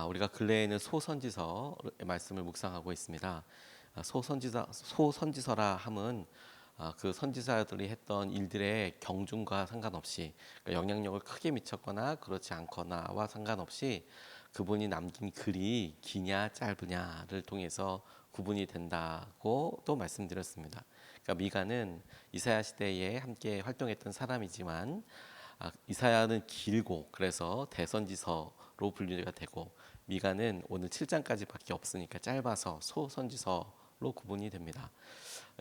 우리가 근래에는 소선지서의 말씀을 묵상하고 있습니다. 소선지서라 함은 그 선지자들이 했던 일들의 경중과 상관없이, 그러니까 영향력을 크게 미쳤거나 그렇지 않거나와 상관없이 그분이 남긴 글이 기냐 짧으냐를 통해서 구분이 된다고 또 말씀드렸습니다. 그러니까 미가는 이사야 시대에 함께 활동했던 사람이지만 이사야는 길고 그래서 대선지서로 분류가 되고, 미가는 오늘 7장까지밖에 없으니까 짧아서 소선지서로 구분이 됩니다.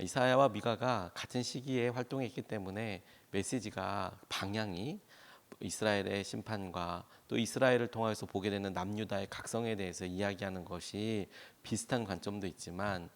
이사야와 미가가 같은 시기에 활동했기 때문에 메시지가 방향이 이스라엘의 심판과 또 이스라엘을 통해서 보게 되는 남유다의 각성에 대해서 이야기하는 것이 비슷한 관점도 있지만,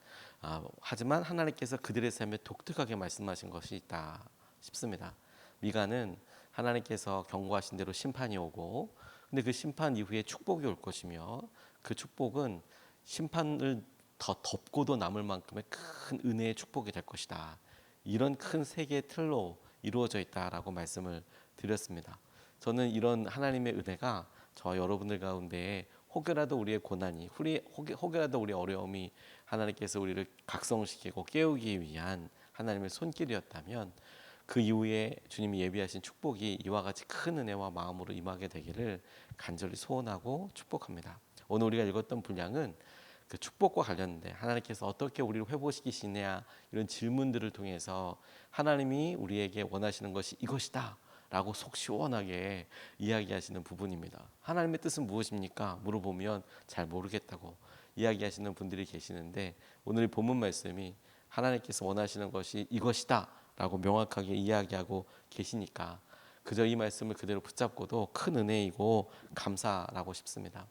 하지만 하나님께서 그들의 삶에 독특하게 말씀하신 것이 있다 싶습니다. 미가는 하나님께서 경고하신 대로 심판이 오고, 근데 그 심판 이후에 축복이 올 것이며, 그 축복은 심판을 더 덮고도 남을 만큼의 큰 은혜의 축복이 될 것이다. 이런 큰 세계의 틀로 이루어져 있다라고 말씀을 드렸습니다. 저는 이런 하나님의 은혜가 저와 여러분들 가운데 혹여라도 우리의 고난이, 혹여라도 우리의 어려움이 하나님께서 우리를 각성시키고 깨우기 위한 하나님의 손길이었다면, 그 이후에 주님이 예비하신 축복이 이와 같이 큰 은혜와 마음으로 임하게 되기를 간절히 소원하고 축복합니다. 오늘 우리가 읽었던 분량은 그 축복과 관련된 하나님께서 어떻게 우리를 회복시키시냐, 이런 질문들을 통해서 하나님이 우리에게 원하시는 것이 이것이다 라고 속 시원하게 이야기하시는 부분입니다. 하나님의 뜻은 무엇입니까? 물어보면 잘 모르겠다고 이야기하시는 분들이 계시는데, 오늘 본문 말씀이 하나님께서 원하시는 것이 이것이다 라고 명확하게 이야기하고 계시니까 그저 이 말씀을 그대로 붙잡고도 큰 은혜이고 감사라고 싶습니다.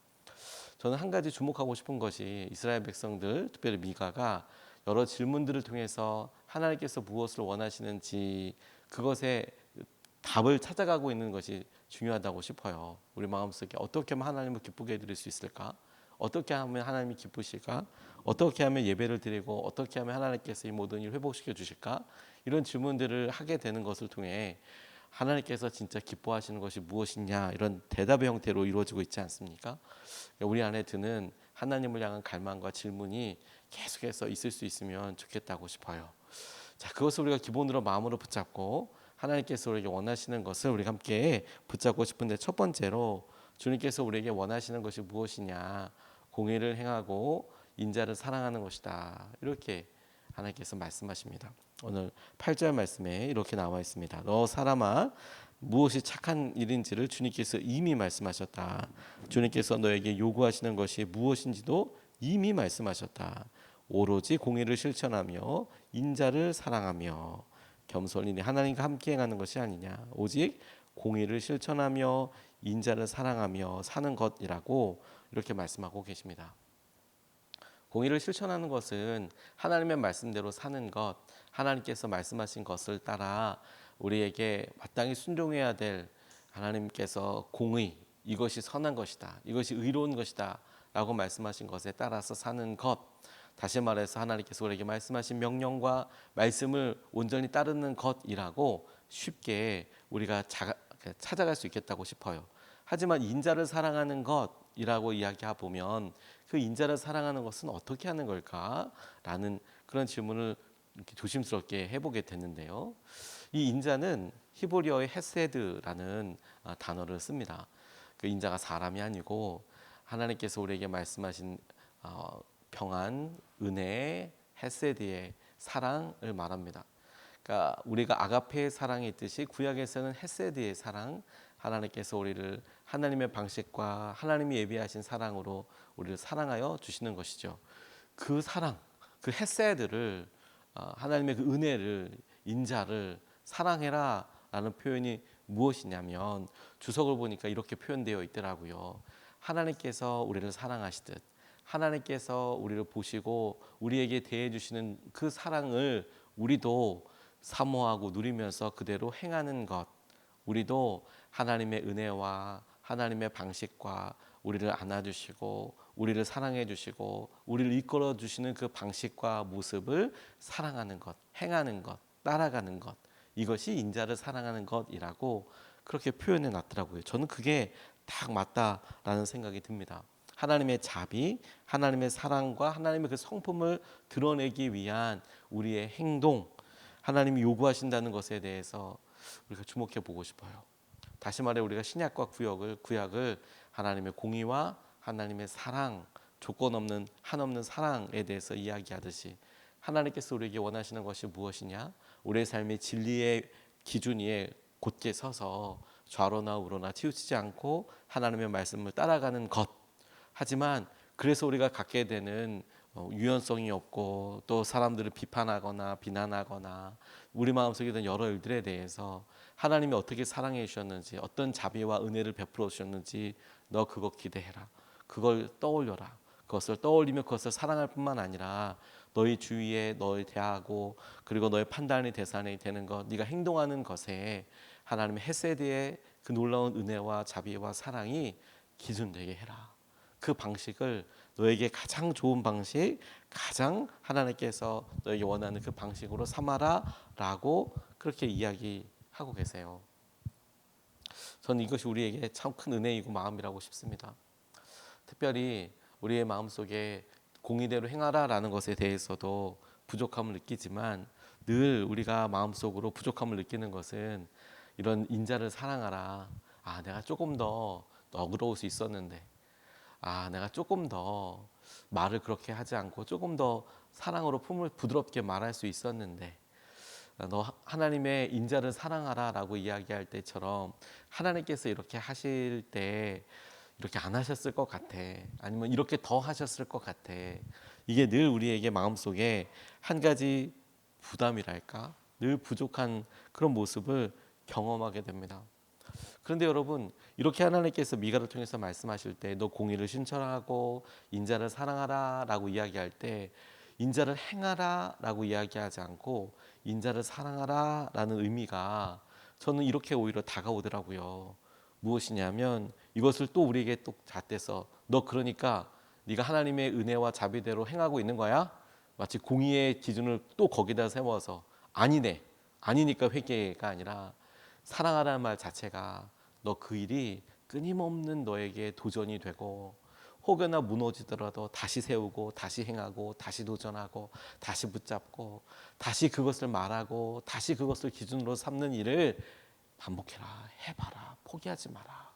저는 한 가지 주목하고 싶은 것이, 이스라엘 백성들, 특별히 미가가 여러 질문들을 통해서 하나님께서 무엇을 원하시는지 그것에 답을 찾아가고 있는 것이 중요하다고 싶어요. 우리 마음속에 어떻게 하면 하나님을 기쁘게 해드릴 수 있을까? 어떻게 하면 하나님이 기쁘실까? 어떻게 하면 예배를 드리고 어떻게 하면 하나님께서 이 모든 일을 회복시켜 주실까? 이런 질문들을 하게 되는 것을 통해 하나님께서 진짜 기뻐하시는 것이 무엇이냐, 이런 대답의 형태로 이루어지고 있지 않습니까? 우리 안에 드는 하나님을 향한 갈망과 질문이 계속해서 있을 수 있으면 좋겠다고 싶어요. 자, 그것을 우리가 기본으로 마음으로 붙잡고 하나님께서 우리에게 원하시는 것을 우리가 함께 붙잡고 싶은데, 첫 번째로 주님께서 우리에게 원하시는 것이 무엇이냐, 공의를 행하고 인자를 사랑하는 것이다, 이렇게 하나님께서 말씀하십니다. 오늘 8절 말씀에 이렇게 나와 있습니다. 너 사람아, 무엇이 착한 일인지를 주님께서 이미 말씀하셨다. 주님께서 너에게 요구하시는 것이 무엇인지도 이미 말씀하셨다. 오로지 공의를 실천하며 인자를 사랑하며, 겸손히 하나님과 함께 행하는 것이 아니냐, 오직 공의를 실천하며 인자를 사랑하며 사는 것이라고 이렇게 말씀하고 계십니다. 공의를 실천하는 것은 하나님의 말씀대로 사는 것, 하나님께서 말씀하신 것을 따라 우리에게 마땅히 순종해야 될, 하나님께서 공의, 이것이 선한 것이다, 이것이 의로운 것이다 라고 말씀하신 것에 따라서 사는 것, 다시 말해서 하나님께서 우리에게 말씀하신 명령과 말씀을 온전히 따르는 것이라고 쉽게 우리가 찾아갈 수 있겠다고 싶어요. 하지만 인자를 사랑하는 것이라고 이야기해 보면, 그 인자를 사랑하는 것은 어떻게 하는 걸까? 라는 그런 질문을 이렇게 조심스럽게 해보게 됐는데요. 이 인자는 히브리어의 헤세드라는 단어를 씁니다. 그 인자가 사람이 아니고 하나님께서 우리에게 말씀하신 평안, 은혜, 헤세드의 사랑을 말합니다. 그러니까 우리가 아가페의 사랑이 있듯이 구약에서는 헤세드의 사랑, 하나님께서 우리를 하나님의 방식과 하나님이 예비하신 사랑으로 우리를 사랑하여 주시는 것이죠. 그 사랑, 그 헤세드를, 하나님의 그 은혜를, 인자를 사랑해라 라는 표현이 무엇이냐면, 주석을 보니까 이렇게 표현되어 있더라고요. 하나님께서 우리를 사랑하시듯 하나님께서 우리를 보시고 우리에게 대해 주시는 그 사랑을 우리도 사모하고 누리면서 그대로 행하는 것, 우리도 하나님의 은혜와 하나님의 방식과 우리를 안아주시고 우리를 사랑해 주시고 우리를 이끌어 주시는 그 방식과 모습을 사랑하는 것, 행하는 것, 따라가는 것, 이것이 인자를 사랑하는 것이라고 그렇게 표현해 놨더라고요. 저는 그게 딱 맞다라는 생각이 듭니다. 하나님의 자비, 하나님의 사랑과 하나님의 그 성품을 드러내기 위한 우리의 행동, 하나님이 요구하신다는 것에 대해서 우리가 주목해 보고 싶어요. 다시 말해 우리가 신약과 구약을 하나님의 공의와 하나님의 사랑, 조건 없는 한없는 사랑에 대해서 이야기하듯이 하나님께서 우리에게 원하시는 것이 무엇이냐? 우리의 삶의 진리의 기준 위에 곧게 서서 좌로나 우로나 치우치지 않고 하나님의 말씀을 따라가는 것. 하지만 그래서 우리가 갖게 되는 유연성이 없고 또 사람들을 비판하거나 비난하거나 우리 마음속에 있는 여러 일들에 대해서 하나님이 어떻게 사랑해 주셨는지, 어떤 자비와 은혜를 베풀어 주셨는지 너 그거 기대해라. 그걸 떠올려라. 그것을 떠올리며 그것을 사랑할 뿐만 아니라 너희 주위에 너희 대하고 그리고 너의 판단이 대상이 되는 것, 네가 행동하는 것에 하나님의 헤세드의 그 놀라운 은혜와 자비와 사랑이 기준되게 해라. 그 방식을 너에게 가장 좋은 방식, 가장 하나님께서 너에게 원하는 그 방식으로 삼아라라고 그렇게 이야기하고 계세요. 저는 이것이 우리에게 참 큰 은혜이고 마음이라고 싶습니다. 특별히 우리의 마음속에 공의대로 행하라라는 것에 대해서도 부족함을 느끼지만 늘 우리가 마음속으로 부족함을 느끼는 것은 이런 인자를 사랑하라. 아, 내가 조금 더 너그러울 수 있었는데, 아, 내가 조금 더 말을 그렇게 하지 않고 조금 더 사랑으로 품을 부드럽게 말할 수 있었는데, 너 하나님의 인자를 사랑하라라고 이야기할 때처럼 하나님께서 이렇게 하실 때 이렇게 안 하셨을 것 같아. 아니면 이렇게 더 하셨을 것 같아. 이게 늘 우리에게 마음속에 한 가지 부담이랄까? 늘 부족한 그런 모습을 경험하게 됩니다. 그런데 여러분, 이렇게 하나님께서 미가를 통해서 말씀하실 때 너 공의를 신천하고 인자를 사랑하라라고 이야기할 때 인자를 행하라라고 이야기하지 않고 인자를 사랑하라라는 의미가 저는 이렇게 오히려 다가오더라고요. 무엇이냐면 이것을 또 우리에게 또 잣대서 너 그러니까 네가 하나님의 은혜와 자비대로 행하고 있는 거야? 마치 공의의 기준을 또 거기다 세워서 아니네. 아니니까 회개가 아니라 사랑하라는 말 자체가 너 그 일이 끊임없는 너에게 도전이 되고 혹여나 무너지더라도 다시 세우고 다시 행하고 다시 도전하고 다시 붙잡고 다시 그것을 말하고 다시 그것을 기준으로 삼는 일을 반복해라. 해봐라. 포기하지 마라.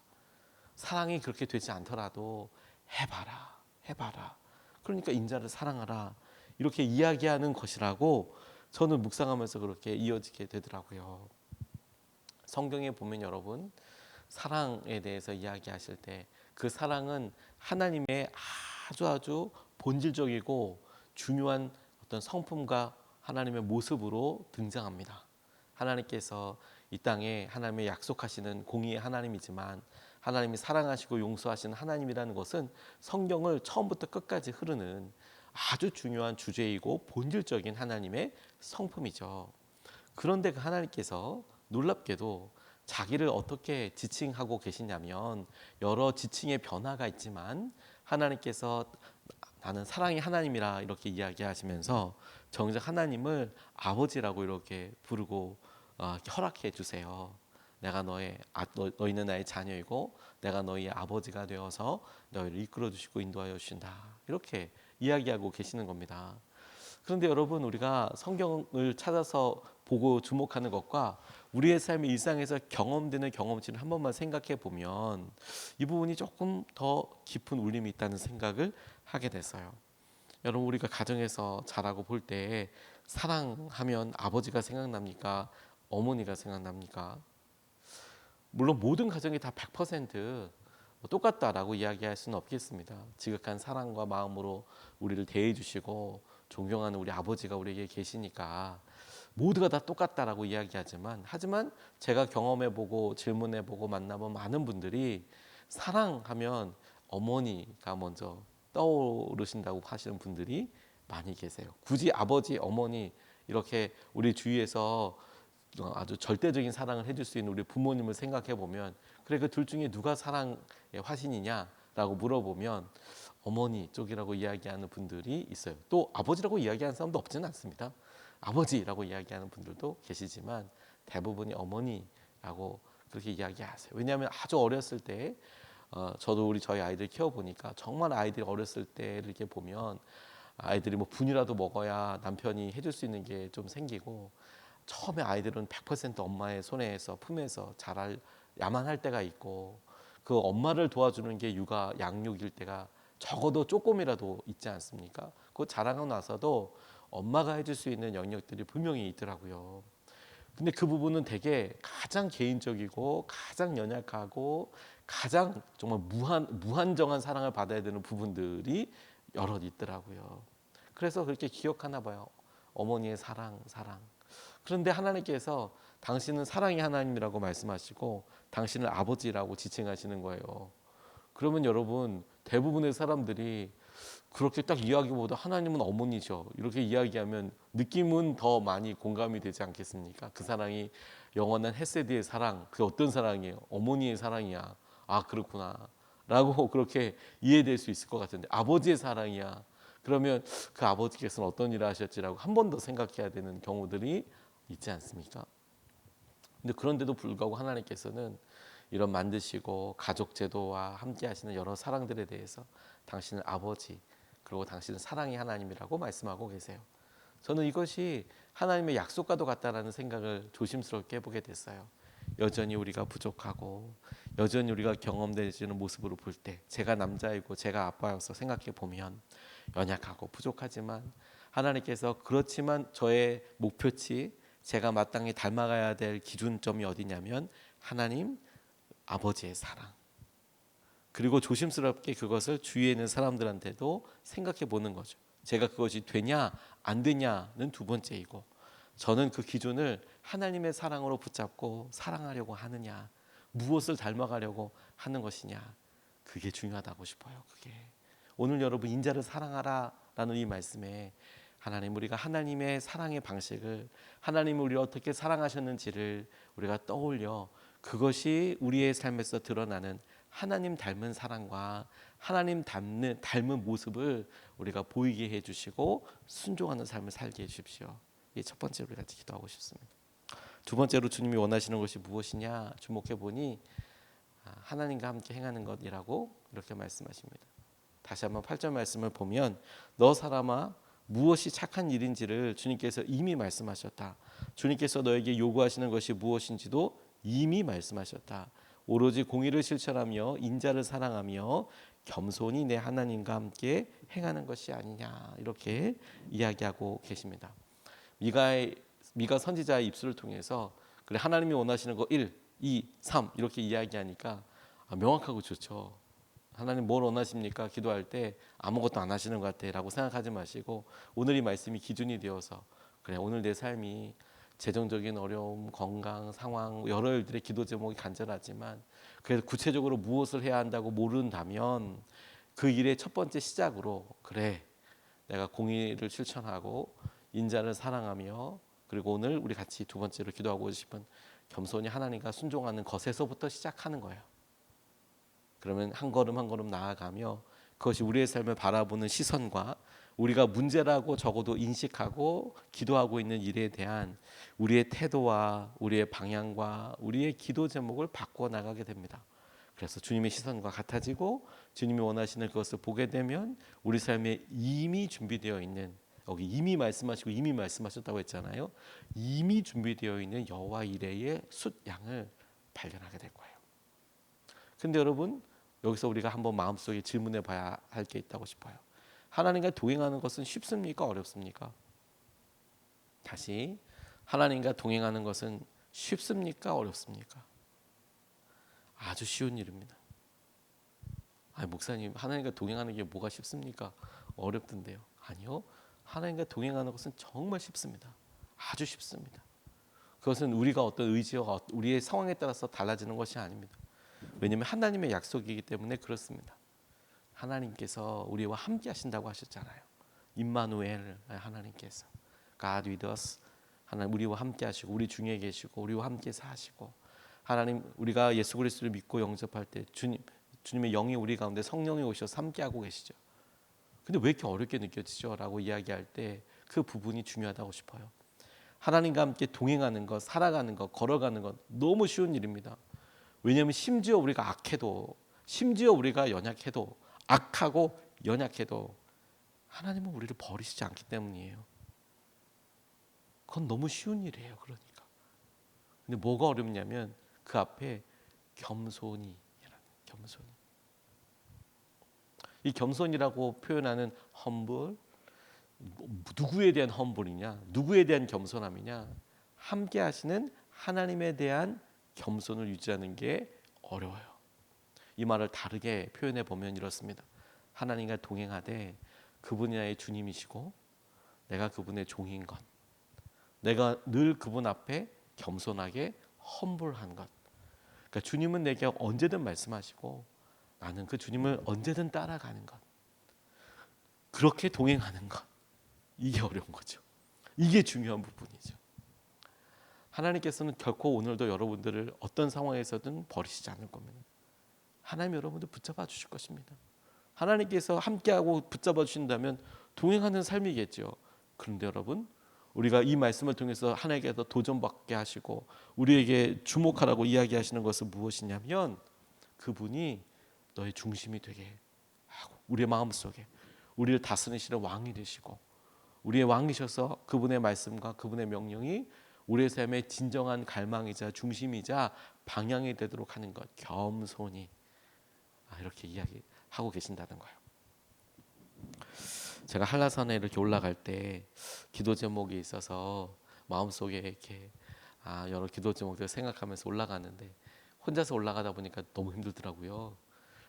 사랑이 그렇게 되지 않더라도 해봐라. 해봐라. 그러니까 인자를 사랑하라. 이렇게 이야기하는 것이라고 저는 묵상하면서 그렇게 이어지게 되더라고요. 성경에 보면 여러분 사랑에 대해서 이야기하실 때 그 사랑은 하나님의 아주 본질적이고 중요한 어떤 성품과 하나님의 모습으로 등장합니다. 하나님께서 이 땅에 하나님의 약속하시는 공의의 하나님이지만 하나님이 사랑하시고 용서하시는 하나님이라는 것은 성경을 처음부터 끝까지 흐르는 아주 중요한 주제이고 본질적인 하나님의 성품이죠. 그런데 그 하나님께서 놀랍게도 자기를 어떻게 지칭하고 계시냐면 여러 지칭의 변화가 있지만 하나님께서 나는 사랑의 하나님이라 이렇게 이야기하시면서 정작 하나님을 아버지라고 이렇게 부르고 이렇게 허락해 주세요. 내가 너희는 나의 자녀이고 내가 너희의 아버지가 되어서 너희를 이끌어 주시고 인도하여 주신다. 이렇게 이야기하고 계시는 겁니다. 그런데 여러분 우리가 성경을 찾아서 보고 주목하는 것과 우리의 삶의 일상에서 경험되는 경험치를 한 번만 생각해 보면 이 부분이 조금 더 깊은 울림이 있다는 생각을 하게 됐어요. 여러분 우리가 가정에서 자라고 볼 때 사랑하면 아버지가 생각납니까? 어머니가 생각납니까? 물론 모든 가정이 다 100% 똑같다라고 이야기할 수는 없겠습니다. 지극한 사랑과 마음으로 우리를 대해 주시고 존경하는 우리 아버지가 우리에게 계시니까 모두가 다 똑같다라고 이야기하지만 하지만 제가 경험해보고 질문해보고 만나본 많은 분들이 사랑하면 어머니가 먼저 떠오르신다고 하시는 분들이 많이 계세요. 굳이 아버지, 어머니 이렇게 우리 주위에서 아주 절대적인 사랑을 해줄 수 있는 우리 부모님을 생각해 보면 그래 그 둘 중에 누가 사랑의 화신이냐라고 물어보면 어머니 쪽이라고 이야기하는 분들이 있어요. 또 아버지라고 이야기하는 사람도 없지는 않습니다. 아버지라고 이야기하는 분들도 계시지만 대부분이 어머니라고 그렇게 이야기하세요. 왜냐하면 아주 어렸을 때 저도 저희 아이들 키워보니까 정말 아이들이 어렸을 때를 이렇게 보면 아이들이 뭐 분이라도 먹어야 남편이 해줄 수 있는 게 좀 생기고 처음에 아이들은 100% 엄마의 손에서 품에서 자라야만 할 때가 있고 그 엄마를 도와주는 게 육아 양육일 때가 적어도 조금이라도 있지 않습니까? 그 자라고 나서도 엄마가 해줄 수 있는 영역들이 분명히 있더라고요. 근데 그 부분은 되게 가장 개인적이고 가장 연약하고 가장 정말 무한정한 사랑을 받아야 되는 부분들이 여럿 있더라고요. 그래서 그렇게 기억하나 봐요. 어머니의 사랑. 그런데 하나님께서 당신은 사랑의 하나님이라고 말씀하시고 당신을 아버지라고 지칭하시는 거예요. 그러면 여러분 대부분의 사람들이 그렇게 딱 이야기보다 하나님은 어머니죠. 이렇게 이야기하면 느낌은 더 많이 공감이 되지 않겠습니까? 그 사랑이 영원한 헤세드의 사랑, 그게 어떤 사랑이에요? 어머니의 사랑이야. 아 그렇구나. 라고 그렇게 이해될 수 있을 것 같은데 아버지의 사랑이야. 그러면 그 아버지께서는 어떤 일을 하셨지라고 한 번 더 생각해야 되는 경우들이 있지 않습니까? 근데 그런데도 불구하고 하나님께서는 이런 만드시고 가족 제도와 함께 하시는 여러 사랑들에 대해서 당신은 아버지 그리고 당신은 사랑의 하나님이라고 말씀하고 계세요. 저는 이것이 하나님의 약속과도 같다라는 생각을 조심스럽게 해보게 됐어요. 여전히 우리가 부족하고 여전히 우리가 경험되지는 모습으로 볼 때 제가 남자이고 제가 아빠여서 생각해 보면 연약하고 부족하지만 하나님께서 그렇지만 저의 목표치 제가 마땅히 닮아가야 될 기준점이 어디냐면 하나님 아버지의 사랑 그리고 조심스럽게 그것을 주위에 있는 사람들한테도 생각해 보는 거죠. 제가 그것이 되냐 안 되냐는 두 번째이고 저는 그 기준을 하나님의 사랑으로 붙잡고 사랑하려고 하느냐 무엇을 닮아가려고 하는 것이냐 그게 중요하다고 싶어요. 그게 오늘 여러분 인자를 사랑하라라는 이 말씀에 하나님 우리가 하나님의 사랑의 방식을 하나님을 우리 어떻게 사랑하셨는지를 우리가 떠올려 그것이 우리의 삶에서 드러나는 하나님 닮은 사랑과 하나님 닮은 모습을 우리가 보이게 해주시고 순종하는 삶을 살게 해주십시오. 이 첫 번째로 우리 같이 기도하고 싶습니다. 두 번째로 주님이 원하시는 것이 무엇이냐 주목해 보니 하나님과 함께 행하는 것이라고 이렇게 말씀하십니다. 다시 한번 8절 말씀을 보면 너 사람아 무엇이 착한 일인지를 주님께서 이미 말씀하셨다. 주님께서 너에게 요구하시는 것이 무엇인지도 이미 말씀하셨다. 오로지 공의를 실천하며 인자를 사랑하며 겸손히 내 하나님과 함께 행하는 것이 아니냐 이렇게 이야기하고 계십니다. 미가 선지자의 입술을 통해서 그래 하나님이 원하시는 거 1, 2, 3 이렇게 이야기하니까 명확하고 좋죠. 하나님 뭘 원하십니까? 기도할 때 아무것도 안 하시는 것 같아라고 생각하지 마시고 오늘 이 말씀이 기준이 되어서 그래 오늘 내 삶이 재정적인 어려움, 건강, 상황 여러 일들의 기도 제목이 간절하지만 그래서 구체적으로 무엇을 해야 한다고 모른다면 그 일의 첫 번째 시작으로 그래 내가 공의를 실천하고 인자를 사랑하며 그리고 오늘 우리 같이 두 번째로 기도하고 싶은 겸손히 하나님과 순종하는 것에서부터 시작하는 거예요. 그러면 한 걸음 한 걸음 나아가며 그것이 우리의 삶을 바라보는 시선과 우리가 문제라고 적어도 인식하고 기도하고 있는 일에 대한 우리의 태도와 우리의 방향과 우리의 기도 제목을 바꿔 나가게 됩니다. 그래서 주님의 시선과 같아지고 주님이 원하시는 그것을 보게 되면 우리 삶에 이미 준비되어 있는 여기 이미 말씀하시고 이미 말씀하셨다고 했잖아요. 이미 준비되어 있는 여호와 이레의 숫 양을 발견하게 될 거예요. 근데 여러분 여기서 우리가 한번 마음속에 질문해 봐야 할 게 있다고 싶어요. 하나님과 동행하는 것은 쉽습니까? 어렵습니까? 다시 하나님과 동행하는 것은 쉽습니까? 어렵습니까? 아주 쉬운 일입니다. 목사님 하나님과 동행하는 게 뭐가 쉽습니까? 어렵던데요. 아니요. 하나님과 동행하는 것은 정말 쉽습니다. 아주 쉽습니다. 그것은 우리가 어떤 의지와 우리의 상황에 따라서 달라지는 것이 아닙니다. 왜냐하면 하나님의 약속이기 때문에 그렇습니다. 하나님께서 우리와 함께 하신다고 하셨잖아요. 임마누엘 하나님께서 God with us 하나님 우리와 함께 하시고 우리 중에 계시고 우리와 함께 사시고 하나님 우리가 예수 그리스도를 믿고 영접할 때 주님의 영이 우리 가운데 성령이 오셔서 함께 하고 계시죠. 근데 왜 이렇게 어렵게 느껴지죠? 라고 이야기할 때 그 부분이 중요하다고 싶어요. 하나님과 함께 동행하는 것, 살아가는 것, 걸어가는 것 너무 쉬운 일입니다. 왜냐하면 심지어 우리가 악해도 심지어 우리가 연약해도, 악하고 연약해도 하나님은 우리를 버리시지 않기 때문이에요. 그건 너무 쉬운 일이에요. 그러니까. 근데 뭐가 어렵냐면 그 앞에 겸손히. 이 겸손이라고 표현하는 humble, 누구에 대한 humble이냐, 누구에 대한 겸손함이냐, 함께 하시는 하나님에 대한 겸손을 유지하는 게 어려워요. 이 말을 다르게 표현해 보면 이렇습니다. 하나님과 동행하되 그분이 나의 주님이시고 내가 그분의 종인 것, 내가 늘 그분 앞에 겸손하게 험불한 것. 그러니까 주님은 내게 언제든 말씀하시고 나는 그 주님을 언제든 따라가는 것, 그렇게 동행하는 것, 이게 어려운 거죠. 이게 중요한 부분이죠. 하나님께서는 결코 오늘도 여러분들을 어떤 상황에서든 버리시지 않을 겁니다. 하나님 여러분들 붙잡아 주실 것입니다. 하나님께서 함께하고 붙잡아 주신다면 동행하는 삶이겠죠. 그런데 여러분, 우리가 이 말씀을 통해서 하나님께서 도전받게 하시고 우리에게 주목하라고 이야기하시는 것은 무엇이냐면 그분이 너의 중심이 되게 하고 우리의 마음속에 우리를 다스리시는 왕이 되시고 우리의 왕이셔서 그분의 말씀과 그분의 명령이 우리의 삶의 진정한 갈망이자 중심이자 방향이 되도록 하는 것, 겸손히 이렇게 이야기하고 계신다는 거예요. 제가 한라산에 이렇게 올라갈 때 기도 제목이 있어서 마음속에 이렇게 여러 기도 제목들을 생각하면서 올라가는데 혼자서 올라가다 보니까 너무 힘들더라고요.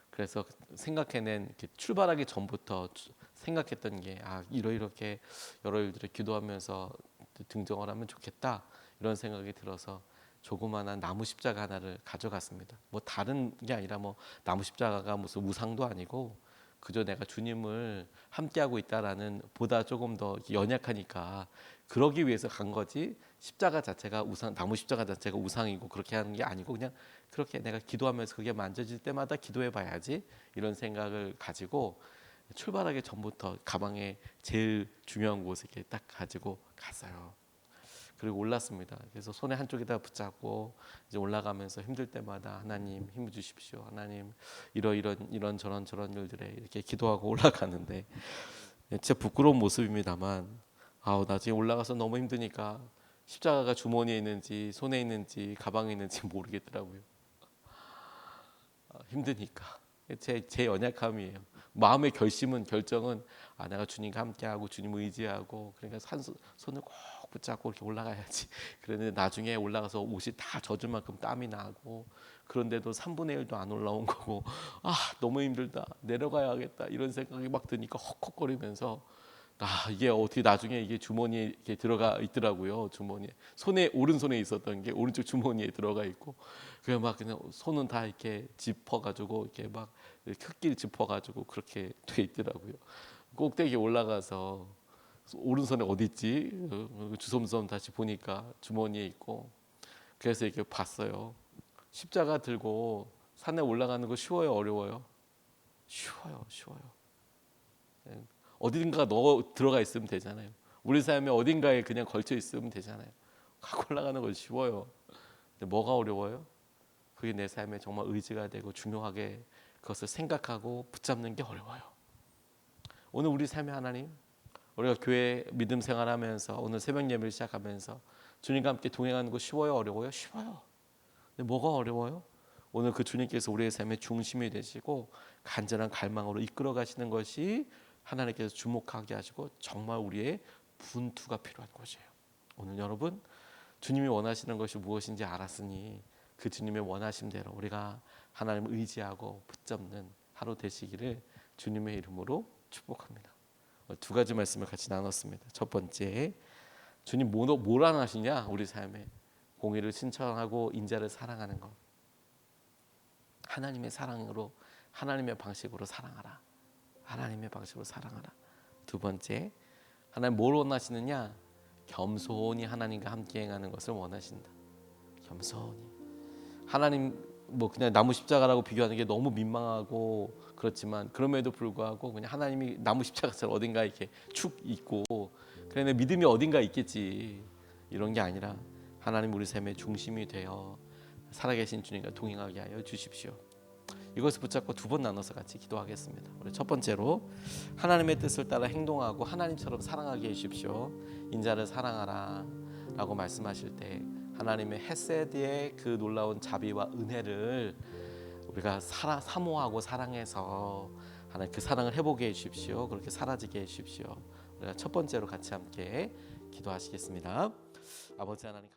그래서 생각해낸 이렇게 출발하기 전부터 생각했던 게 이렇게 여러 일들을 기도하면서 등정을 하면 좋겠다 이런 생각이 들어서 조그마한 나무 십자가 하나를 가져갔습니다. 뭐 다른 게 아니라 뭐 나무 십자가가 무슨 우상도 아니고 그저 내가 주님을 함께하고 있다라는 보다 조금 더 연약하니까 그러기 위해서 간 거지, 십자가 자체가 우상, 나무 십자가 자체가 우상이고 그렇게 하는 게 아니고 그냥 그렇게 내가 기도하면서 그게 만져질 때마다 기도해 봐야지 이런 생각을 가지고 출발하기 전부터 가방에 제일 중요한 곳에 이렇게 딱 가지고 갔어요. 그리고 올랐습니다. 그래서 손에 한쪽에다 붙잡고 이제 올라가면서 힘들 때마다 하나님 힘을 주십시오. 하나님 이런 저런 일들에 이렇게 기도하고 올라가는데 진짜 부끄러운 모습입니다만 나중에 올라가서 너무 힘드니까 십자가가 주머니에 있는지 손에 있는지 가방에 있는지 모르겠더라고요. 힘드니까 제 연약함이에요. 마음의 결정은 내가 주님과 함께하고 주님을 의지하고 그러니까 손을 꼭 붙잡고 이렇게 올라가야지. 그런데 나중에 올라가서 옷이 다 젖을 만큼 땀이 나고 그런데도 3분의 1도 안 올라온 거고 너무 힘들다, 내려가야겠다 이런 생각이 막 드니까 헉헉거리면서 이게 어떻게 나중에 이게 주머니에 이렇게 들어가 있더라고요. 주머니에 오른손에 있었던 게 오른쪽 주머니에 들어가 있고 그냥 막 그냥 손은 다 이렇게 짚어가지고 이렇게 막 흙길 짚어가지고 그렇게 돼 있더라고요. 꼭대기 올라가서 오른손에 어디 있지? 주섬주섬 다시 보니까 주머니에 있고 그래서 이렇게 봤어요. 십자가 들고 산에 올라가는 거 쉬워요, 어려워요? 쉬워요. 어딘가 들어가 있으면 되잖아요. 우리 삶에 어딘가에 그냥 걸쳐 있으면 되잖아요. 갖고 올라가는 건 쉬워요. 근데 뭐가 어려워요? 그게 내 삶에 정말 의지가 되고 중요하게 그것을 생각하고 붙잡는 게 어려워요. 오늘 우리 삶의 하나님, 우리가 교회 믿음 생활하면서 오늘 새벽 예배를 시작하면서 주님과 함께 동행하는 거 쉬워요, 어려워요? 쉬워요. 근데 뭐가 어려워요? 오늘 그 주님께서 우리의 삶의 중심이 되시고 간절한 갈망으로 이끌어 가시는 것이 하나님께서 주목하게 하시고 정말 우리의 분투가 필요한 것이에요. 오늘 여러분 주님이 원하시는 것이 무엇인지 알았으니 그 주님의 원하심대로 우리가 하나님을 의지하고 붙잡는 하루 되시기를 주님의 이름으로 축복합니다. 두 가지 말씀을 같이 나눴습니다. 첫 번째, 주님 뭘 안 하시냐? 우리 삶에 공의를 신청하고 인자를 사랑하는 것. 하나님의 사랑으로 하나님의 방식으로 사랑하라. 하나님의 방식으로 사랑하라. 두 번째, 하나님 뭘 원하시느냐? 겸손히 하나님과 함께 행하는 것을 원하신다. 겸손히. 하나님 그냥 나무 십자가라고 비교하는 게 너무 민망하고 그렇지만 그럼에도 불구하고 그냥 하나님이 나무 십자가처럼 어딘가 이렇게 축 있고 그래 내 믿음이 어딘가 있겠지 이런 게 아니라 하나님 우리 삶의 중심이 되어 살아계신 주님과 동행하게 하여 주십시오. 이것을 붙잡고 두 번 나눠서 같이 기도하겠습니다. 우리 첫 번째로 하나님의 뜻을 따라 행동하고 하나님처럼 사랑하게 해주십시오. 인자를 사랑하라 라고 말씀하실 때 하나님의 헤세드의 그 놀라운 자비와 은혜를 우리가 사모하고 사랑해서 하나님 그 사랑을 해보게 해주십시오. 그렇게 사라지게 해주십시오. 우리가 첫 번째로 같이 함께 기도하시겠습니다. 아버지 하나님